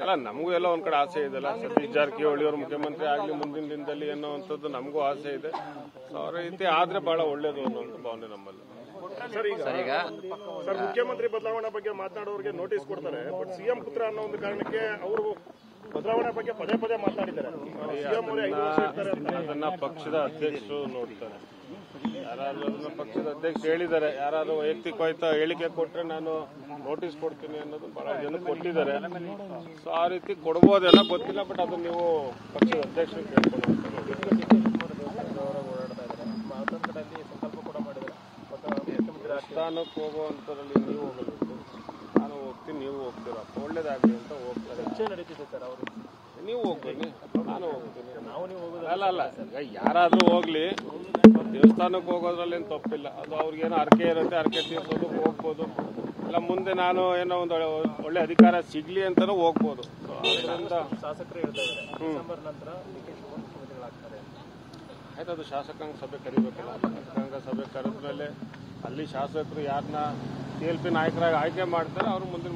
ಅಲ್ಲ, ನಮಗೂ ಎಲ್ಲ ಒಂದ್ ಕಡೆ ಆಸೆ ಇದೆಲ್ಲ. ಸತೀಶ್ ಜಾರಕಿಹೊಳಿ ಅವರು ಮುಖ್ಯಮಂತ್ರಿ ಆಗ್ಲಿ ಮುಂದಿನ ದಿನದಲ್ಲಿ ಅನ್ನೋವಂಥದ್ದು ನಮಗೂ ಆಸೆ ಇದೆ. ಅವರ ರೀತಿ ಆದ್ರೆ ಬಹಳ ಒಳ್ಳೇದು ಅನ್ನೋಂಥ ಭಾವನೆ ನಮ್ಮಲ್ಲಿ. ಸರ್, ಮುಖ್ಯಮಂತ್ರಿ ಬದಲಾವಣೆ ಬಗ್ಗೆ ಮಾತನಾಡೋರಿಗೆ ನೋಟಿಸ್ ಕೊಡ್ತಾರೆ. ಬಟ್ ಸಿಎಂ ಪುತ್ರ ಅನ್ನೋ ಒಂದು ಕಾರಣಕ್ಕೆ ಅವರು ಬದಲಾವಣೆ ಬಗ್ಗೆ ಪದೇ ಪದೇ ಮಾತನಾಡಿದ್ದಾರೆ. ಅದನ್ನ ಪಕ್ಷದ ಅಧ್ಯಕ್ಷರು ನೋಡ್ತಾರೆ. ಯಾರಾದ್ರೂ ಅದನ್ನ ಪಕ್ಷದ ಅಧ್ಯಕ್ಷರು ಹೇಳಿದ್ದಾರೆ, ಯಾರಾದ್ರೂ ವೈಯಕ್ತಿಕವಾದ ಹೇಳಿಕೆ ಕೊಟ್ರೆ ನಾನು ನೋಟಿಸ್ ಕೊಡ್ತೀನಿ ಅನ್ನೋದು ಬಹಳ ಜನ ಕೊಟ್ಟಿದ್ದಾರೆ. ಸೊ ಆ ರೀತಿ ಕೊಡ್ಬೋದೇನೋ ಗೊತ್ತಿಲ್ಲ. ಬಟ್ ಅದು ನೀವು ಪಕ್ಷದ ಅಧ್ಯಕ್ಷರು ಕೇಳ್ಕೊಂಡು ಸ್ಥಾನಕ್ಕೆ ಹೋಗುವಂತರಲ್ಲಿ ನೀವು ಹೋಗಬೇಕು, ನಾನು ಹೋಗ್ತೀನಿ, ನೀವು ಹೋಗ್ತೀರಾ, ಒಳ್ಳೇದಾಗ್ಲಿ ಅಂತ ಹೋಗ್ತಾರೆ. ನೀವು ಹೋಗ್ತೀನಿ, ನಾನು ಹೋಗ್ತೀನಿ. ಅಲ್ಲ, ಈಗ ಯಾರಾದ್ರೂ ಹೋಗ್ಲಿ, ದೇವಸ್ಥಾನಕ್ಕೆ ಹೋಗೋದ್ರಲ್ಲಿ ಏನು ತಪ್ಪಿಲ್ಲ. ಅದು ಅವ್ರಿಗೇನೋ ಅರ್ಕೆ ಇರುತ್ತೆ, ಅರ್ಕೆ ತೀರ್ಸೋದು ಹೋಗ್ಬೋದು. ಇಲ್ಲ ಮುಂದೆ ನಾನು ಏನೋ ಒಂದು ಒಳ್ಳೆ ಅಧಿಕಾರ ಸಿಗ್ಲಿ ಅಂತಾನೂ ಹೋಗ್ಬೋದು. ಅದರಿಂದ ಆಯ್ತು, ಅದು ಶಾಸಕಾಂಗ ಸಭೆ ಕರಿಬೇಕಲ್ಲ. ಶಾಸಕಾಂಗ ಸಭೆ ಕರೆದ್ಮೇಲೆ ಅಲ್ಲಿ ಶಾಸಕರು ಯಾರನ್ನ TLP ನಾಯಕರಾಗಿ ಆಯ್ಕೆ ಮಾಡ್ತಾರೆ, ಅವರು ಮುಂದಿನ